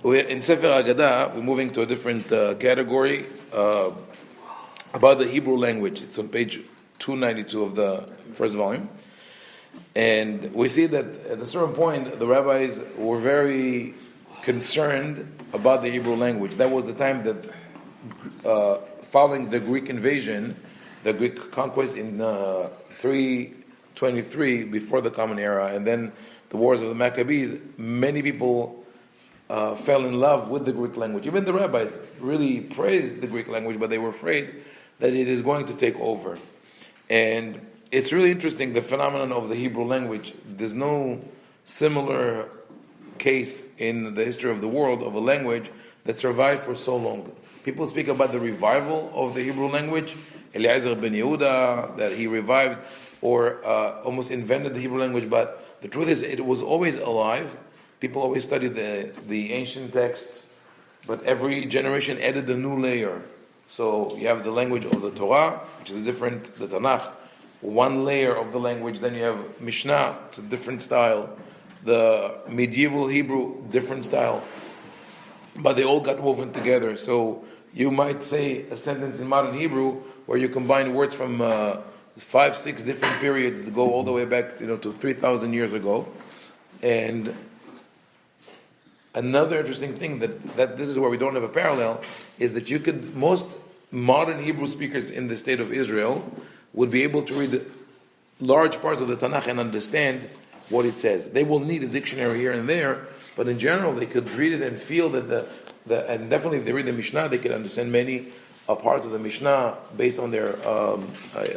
In Sefer Ha-Aggadah, we're moving to a different category about the Hebrew language. It's on page 292 of the first volume. And we see that at a certain point, the rabbis were very concerned about the Hebrew language. That was the time that, following the Greek invasion, the Greek conquest in 323 before the Common Era, and then the wars of the Maccabees, many people fell in love with the Greek language. Even the rabbis really praised the Greek language, but they were afraid that it is going to take over. And it's really interesting, the phenomenon of the Hebrew language. There's no similar case in the history of the world of a language that survived for so long. People speak about the revival of the Hebrew language, Eliezer ben Yehuda, that he revived or almost invented the Hebrew language, but the truth is it was always alive. People always studied the ancient texts, but every generation added a new layer. So you have the language of the Torah, which is different, the Tanakh, one layer of the language. Then you have Mishnah, it's a different style. The medieval Hebrew, different style. But they all got woven together. So you might say a sentence in modern Hebrew where you combine words from 5-6 different periods that go all the way back, to 3,000 years ago. And another interesting thing that this is where we don't have a parallel is that most modern Hebrew speakers in the state of Israel would be able to read large parts of the Tanakh and understand what it says. They will need a dictionary here and there, but in general they could read it and feel that and definitely if they read the Mishnah, they could understand many parts of the Mishnah based on their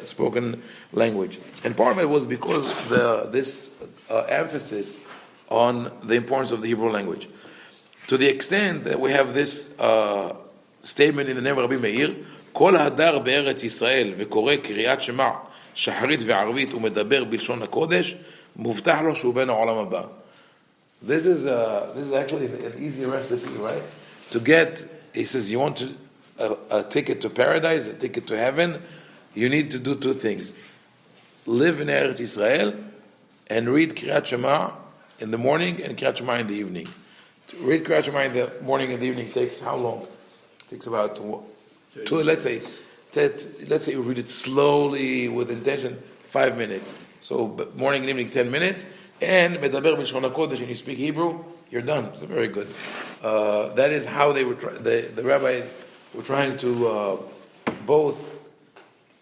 spoken language. And part of it was because this emphasis on the importance of the Hebrew language. To the extent that we have this statement in the name of Rabbi Meir, כל הדר בארץ ישראל וקורא קריאת שמע שחרית וערבית ומדבר בלשון הקודש מובטח לו שהוא בן העולם הבא. This is actually an easy recipe, right? To get, he says, you want a ticket to paradise, a ticket to heaven, you need to do two things. Live in Eretz Israel and read Kriyat Shema in the morning and Kriyat Shema in the evening. To read Kriyat Shema in the morning and the evening takes how long? It takes about let's say you read it slowly with intention, 5 minutes. So morning and evening, 10 minutes. And medaber b'lshon hakodesh, and you speak Hebrew, you're done. It's very good. That is how they were. The rabbis were trying to both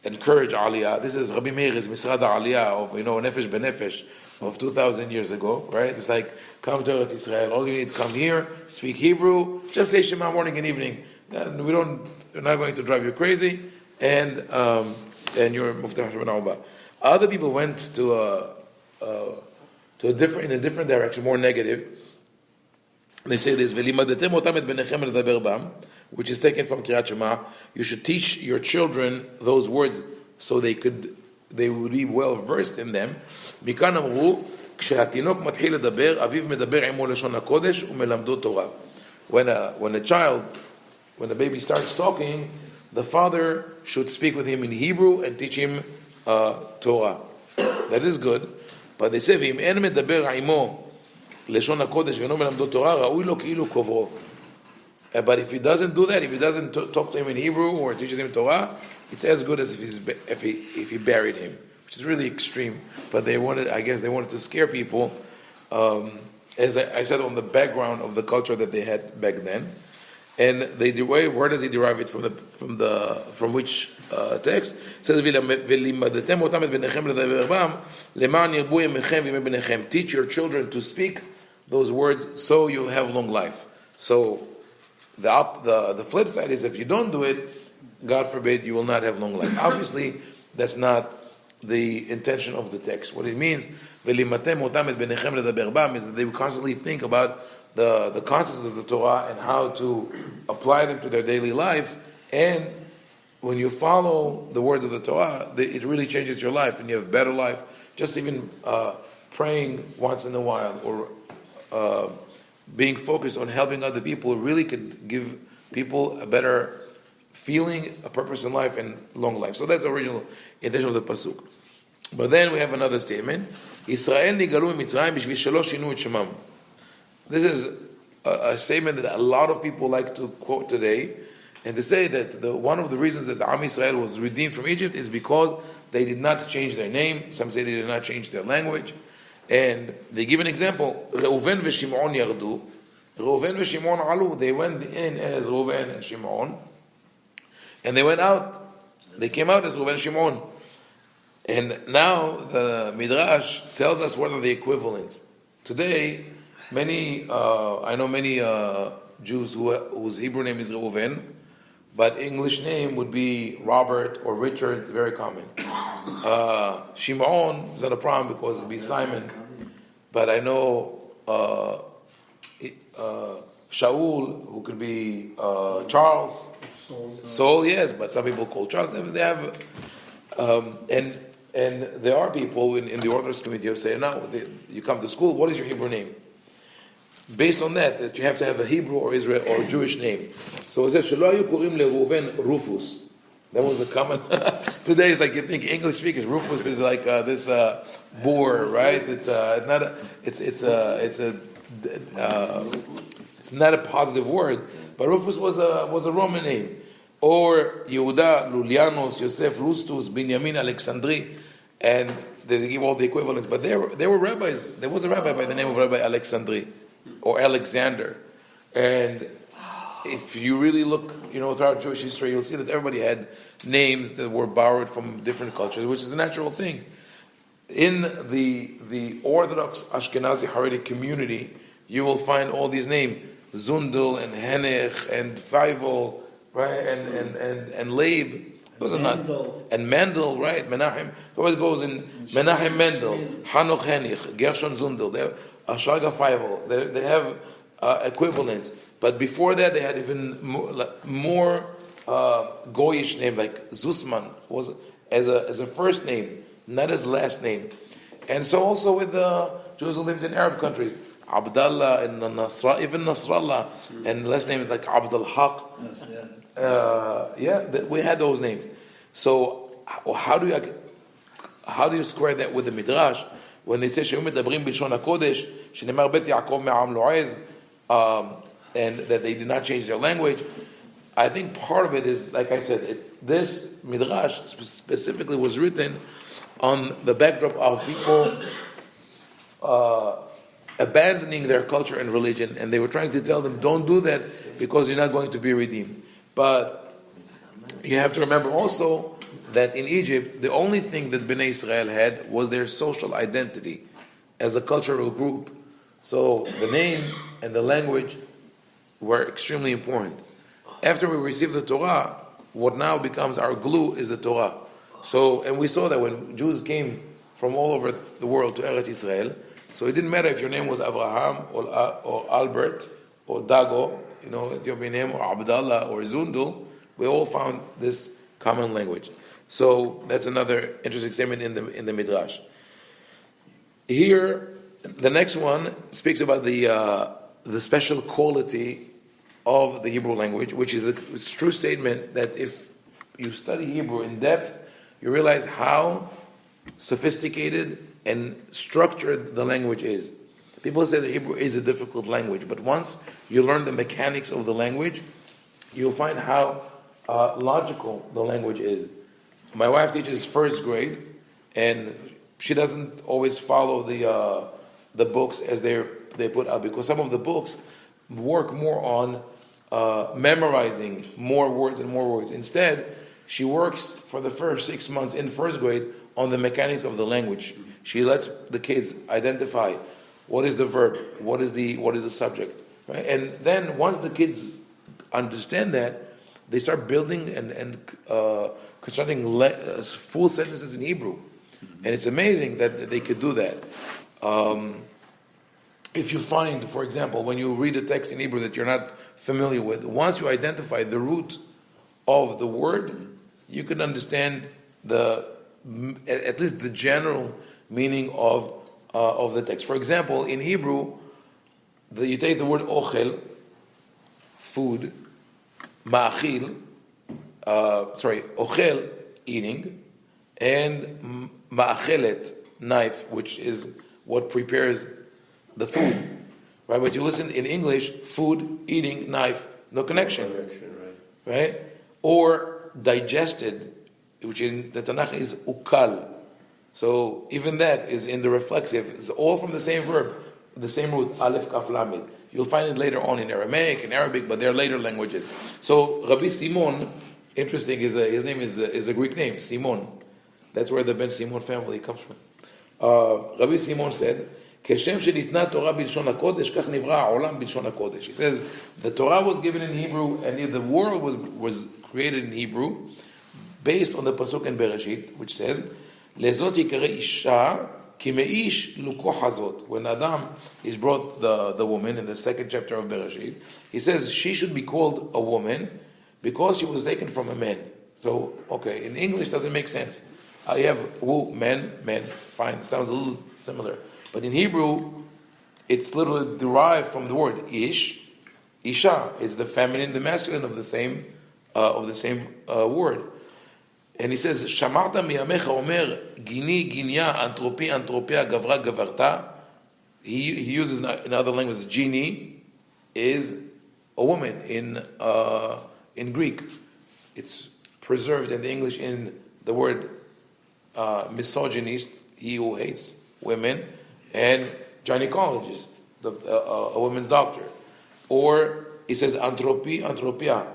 encourage Aliyah. This is Rabbi Meir's Misrad Aliyah of Nefesh Benefesh of 2,000 years ago, right? It's like, come to Eretz Israel. All you need to come here, speak Hebrew, just say Shema morning and evening. We're not going to drive you crazy, and you're Muftah Hashem B'Na'ubah. Other people went to a different direction, more negative. They say this, which is taken from Kriyat Shema. You should teach your children those words so they would be well versed in them. מכאן אמרו, כשהתינוק מתחיל לדבר, אביו מדבר עמו לשון הקודש ומלמדו תורה. When a baby starts talking, the father should speak with him in Hebrew and teach him Torah. That is good. But they say, ואם אין מדבר עמו לשון הקודש ואינו מלמדו תורה, ראוי לו כאילו קוברו. But if he doesn't do that, if he doesn't talk to him in Hebrew or teaches him Torah, it's as good as if he buried him, which is really extreme. But they wanted to scare people, as I said, on the background of the culture that they had back then. And where does he derive it from which text? It says, teach your children to speak those words so you'll have long life. So the flip side is, if you don't do it, God forbid, you will not have long life. Obviously, that's not the intention of the text. What it means, is that they constantly think about the concepts of the Torah and how to apply them to their daily life. And when you follow the words of the Torah, it really changes your life and you have a better life. Just even praying once in a while or being focused on helping other people really could give people a better feeling, a purpose in life, and long life. So that's the original intention of the pasuk. But then we have another statement: Israel nigalu mitzrayim b'shvil shelo shinu et shemam. This is a statement that a lot of people like to quote today, and to say that one of the reasons that the Am Yisrael was redeemed from Egypt is because they did not change their name. Some say they did not change their language. And they give an example. Reuven v'Shimon yardu. Reuven v'Shimon alu. They went in as Reuven and Shimon. And they went out. They came out as Reuven and Shimon. And now the Midrash tells us what are the equivalents. Today, I know many Jews whose Hebrew name is Reuven, but English name would be Robert or Richard. It's very common. Shimon is not a problem because it would be Simon. But I know Shaul, who could be Charles. Saul, yes, but some people call Charles. They have, and there are people in the Orthodox community who say, no, you come to school, what is your Hebrew name? Based on that you have to have a Hebrew or Israel or a Jewish name. So it says, "Shelo hayu korim leReuven Rufus." That was a common. Today it's like you think English speakers. Rufus is like this boar, right? It's not a. It's not a positive word, but Rufus was a Roman name. Or Yehuda, Lulianos, Yosef, Rustus, Binyamin, Alexandri, and they give all the equivalents. But there were rabbis. There was a rabbi by the name of Rabbi Alexandri or Alexander, and if you really look, throughout Jewish history, you'll see that everybody had names that were borrowed from different cultures, which is a natural thing. In the Orthodox Ashkenazi Haredi community, you will find all these names: Zundel and Henech and Feivel, right, and Leib. Those are not, and Mendel, right? Menachem. It always goes in Menachem Mendel, Hanoch Henich, Gershon Zundel. They're Ashaga Feivel. They have equivalents. But before that, they had even more Goyish name, like Zusman was as a first name, not as the last name. And so also with the Jews who lived in Arab countries, Abdallah and even Nasrallah, and the last name is like Abdul Haq. We had those names. So how do you square that with the Midrash when they say שהיו מדברים בלשון הקודש, שנאמר בית יעקב מעם לועז, and that they did not change their language? I think part of it is, like I said, this Midrash specifically was written on the backdrop of people abandoning their culture and religion, and they were trying to tell them, don't do that because you're not going to be redeemed. But you have to remember also that in Egypt, the only thing that Bnei Israel had was their social identity as a cultural group. So the name and the language were extremely important. After we received the Torah, what now becomes our glue is the Torah. So, and we saw that when Jews came from all over the world to Eretz Israel, so it didn't matter if your name was Abraham or Albert or Dago, Ethiopian name, or Abdallah or Zundul, we all found this common language. So that's another interesting statement in the Midrash. Here, the next one speaks about the special quality of the Hebrew language, which is a true statement that if you study Hebrew in depth, you realize how sophisticated and structured the language is. People say that Hebrew is a difficult language, but once you learn the mechanics of the language, you'll find how logical the language is. My wife teaches first grade, and she doesn't always follow the books as they put out, because some of the books work more on memorizing more words and more words. Instead, she works for the first 6 months in first grade on the mechanics of the language. She lets the kids identify what is the verb, what is the subject, right? And then once the kids understand that, they start building and constructing full sentences in Hebrew, and it's amazing that they could do that. If you find, for example, when you read a text in Hebrew that you're not familiar with, once you identify the root of the word, you can understand at least the general meaning of the text. For example, in Hebrew, you take the word ochel, food, ma'achil, ochel, eating, and ma'achelet, knife, which is what prepares the food. right? But you listen in English, food, eating, knife, no connection, right? Or digested, which in the Tanakh is ukal. So even that is in the reflexive. It's all from the same verb, the same root, aleph kaf lamed. You'll find it later on in Aramaic, in Arabic, but they're later languages. So Rabbi Simon, interesting, his name is a Greek name, Simon. That's where the Ben Simon family comes from. Rabbi Simon said, כשם שניתנה תורה בלשון הקודש, כך נברא העולם בלשון הקודש. He says, the Torah was given in Hebrew, and the world was created in Hebrew, based on the pasuk in Bereshit, which says, לזאת יקרא אישה, כי מאיש לוקח הזאת. When Adam is brought the woman in the second chapter of Bereshit, he says she should be called a woman because she was taken from a man. So, okay, in English doesn't make sense. You have men, fine, sounds a little similar. But in Hebrew, it's literally derived from the word ish. Isha is the feminine, the masculine of the same word. And he says, "Shamarta miyamecha omer gini ginya antropi antropia gavra gavarta." He uses in other languages. Gini is a woman in Greek. It's preserved in the English in the word misogynist, he who hates women, and gynecologist, a woman's doctor. Or he says anthropi, anthropia.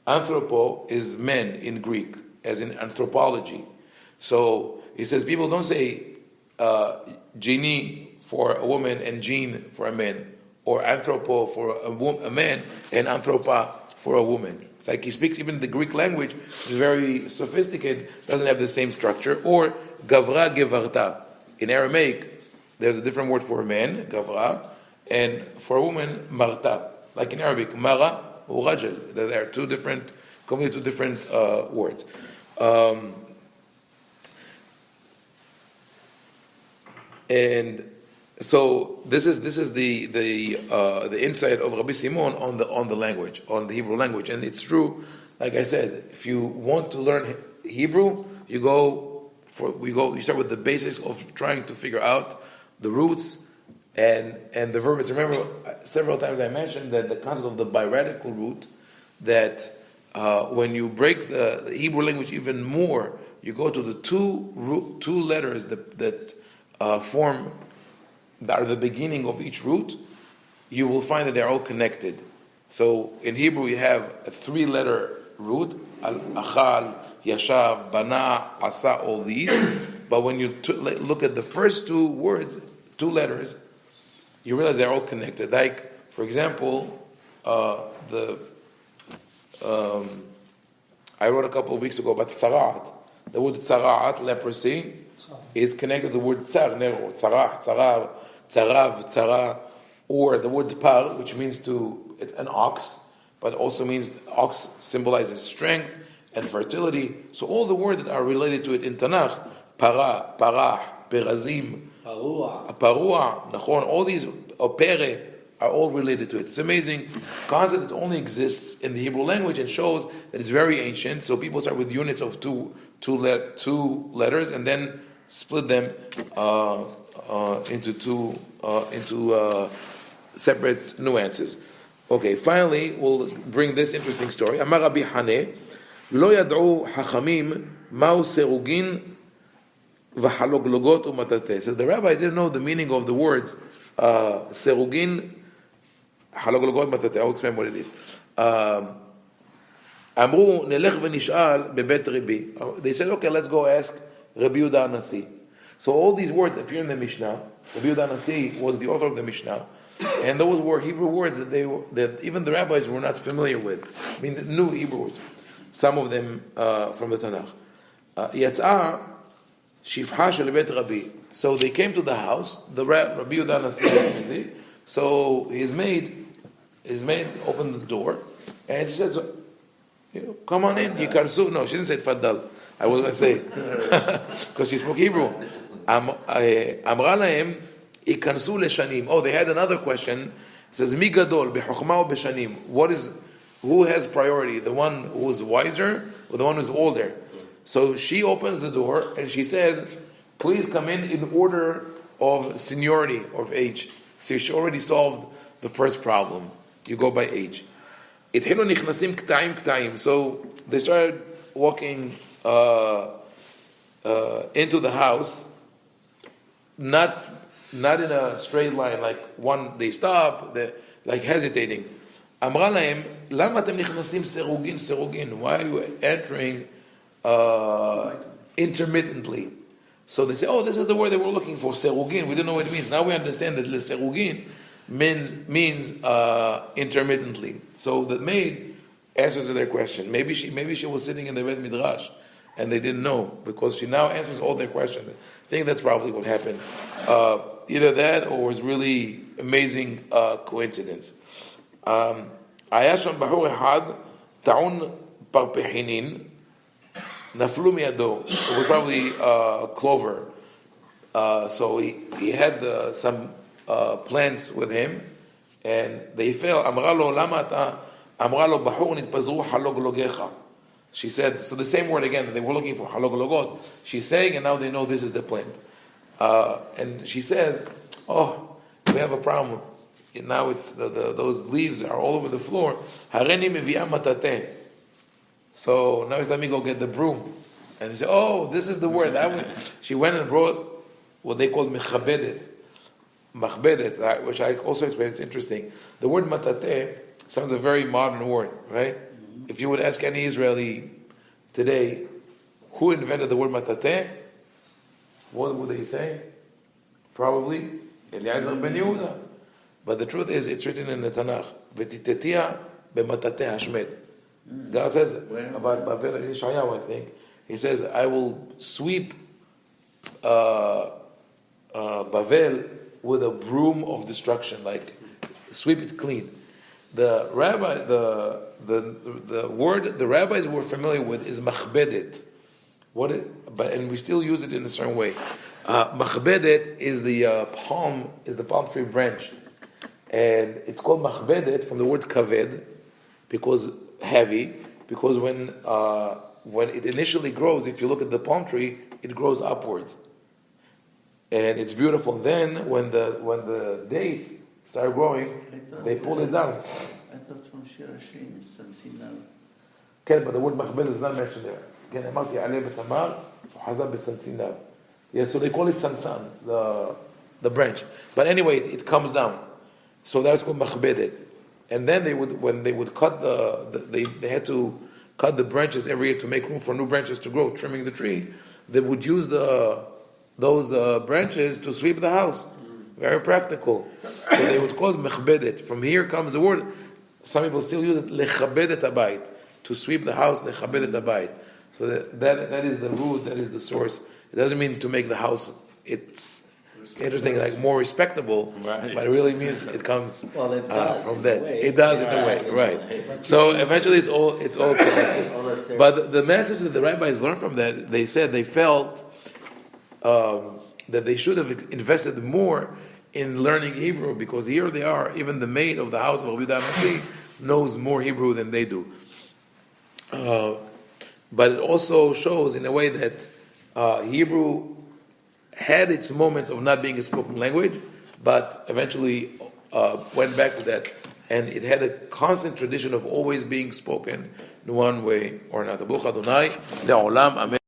Anthropo is men in Greek, as in anthropology. So he says people don't say genie for a woman and gene for a man, or anthropo for a man and anthropa for a woman. It's like he speaks even the Greek language, which is very sophisticated, doesn't have the same structure. Or gavra gevarta. In Aramaic, there's a different word for a man, gavra, and for a woman, marta. Like in Arabic, mara or rajal. There are completely two different words. And so this is the insight of Rabbi Simon on the language, on the Hebrew language, and it's true. Like I said, if you want to learn Hebrew, you start with the basics of trying to figure out the roots and the verbs. Remember, several times I mentioned that the concept of the biradical root, that when you break the Hebrew language even more, you go to the two letters that form, that are the beginning of each root, you will find that they're all connected. So in Hebrew you have a 3-letter root, al-achal, yashav, bana, asa, all these. But when you look at the first 2 words, 2 letters, you realize they're all connected. Like, for example, I wrote a couple of weeks ago about tzaraat. The word tzaraat, leprosy, is connected to the word tsar, nero, tzarah, tzarav, tzara, or the word par, which means an ox, but also means ox symbolizes strength and fertility. So all the words that are related to it in Tanakh, para, parah, perazim, parua, nachon, all these, pere, are all related to it. It's amazing concept that only exists in the Hebrew language and shows that it's very ancient. So people start with units of two letters and then split them into separate nuances. Okay, finally we'll bring this interesting story. Amar Rabbi Haneh, lo yad'u hachamim ma'u serugin v'haloglogot u'matateh. So the rabbis didn't know the meaning of the words serugin, haloglogot, matateh. I'll explain what it is. Amru nelech v'nish'al bebet Rabbi. They said, okay, let's go ask Rabbi Yehuda Nasi. So all these words appear in the Mishnah. Rabbi Yehuda Nasi was the author of the Mishnah, and those were Hebrew words that even the rabbis were not familiar with. I mean, the new Hebrew words. Some of them from the Tanakh. Yatzah shifha shel bet Rabbi. So they came to the house. The Rabbi Yehuda Nasi was busy. So his maid opened the door, and she said, come on in. Yikarsu. No, she didn't say tfaddal. I was going to say, because she spoke Hebrew. Amra lahem ikansu leshanim. Oh, they had another question. It says, Mi gadol b'chokhmah or b'shanim. Who has priority? The one who is wiser or the one who is older? So she opens the door and she says, please come in order of seniority, of age. So she already solved the first problem. You go by age. התחילו נכנסים קטעים קטעים. So they started walking into the house, not in a straight line, like one, they stop, they're like hesitating. אמרה להם, למה אתם נכנסים סירוגין? Why are you entering intermittently? So they say, oh, this is the word that we're looking for, סירוגין. We didn't know what it means. Now we understand that סירוגין means intermittently. So the maid answers to their question. Maybe she was sitting in the Beit Midrash and they didn't know, because she now answers all their questions. I think that's probably what happened. Either that or it was really amazing coincidence. היה שם בחור אחד טעון פרפחינין נפלו מידו. It was probably clover. So he had some plants with him and they fell. אמרה לו למה אתה? אמרה לו בחור נתפזרו חלוגלוגך. She said, so the same word again, they were looking for haloglogot. She's saying, and now they know this is the plant. And she says, oh, we have a problem. And now it's those leaves are all over the floor. Hareni mevi'a matate. So now it's let me go get the broom. And they say, oh, this is the word. She went and brought what they call mechabedet, which I also explained. It's interesting. The word matate sounds a very modern word, right? If you would ask any Israeli today, who invented the word matate, what would they say? Probably Eliezer ben Yehuda. But the truth is, it's written in the Tanakh. V'titetia b'matate hashmed. God says about Bavel and Yeshayahu, I think. He says, I will sweep Bavel with a broom of destruction, like sweep it clean. The word the rabbis were familiar with is machbedet. And we still use it in a certain way. Machbedet is the palm tree branch, and it's called machbedet from the word kaved, because heavy. Because when it initially grows, if you look at the palm tree, it grows upwards, and it's beautiful. Then when the dates start growing, they pull it down. I thought from Shir Hashim, Sansinal. Okay, but the word machbed is not mentioned there. Again, אמרתי עלה בתמר, וחזה בסנצינב. Yeah, so they call it sansan, the branch. But anyway, it comes down. So that's called machbedet. And then when they would cut they had to cut the branches every year to make room for new branches to grow, trimming the tree. They would use those branches to sweep the house. Very practical. So they would call it mechbedet. From here comes the word. Some people still use it lechabedet abayit, to sweep the house. Lechabedet abayit. So that is the root. That is the source. It doesn't mean to make the house. It's interesting, like more respectable, right. But it really means it comes from that. It does in a way, right? So eventually, it's all connected. But the message that the rabbis learned from that, they said they felt that they should have invested more in learning Hebrew, because here they are, even the maid of the house of Rabbi Ovadia knows more Hebrew than they do. But it also shows in a way that Hebrew had its moments of not being a spoken language, but eventually went back to that, and it had a constant tradition of always being spoken in one way or another. Baruch Adonai le'olam, amen.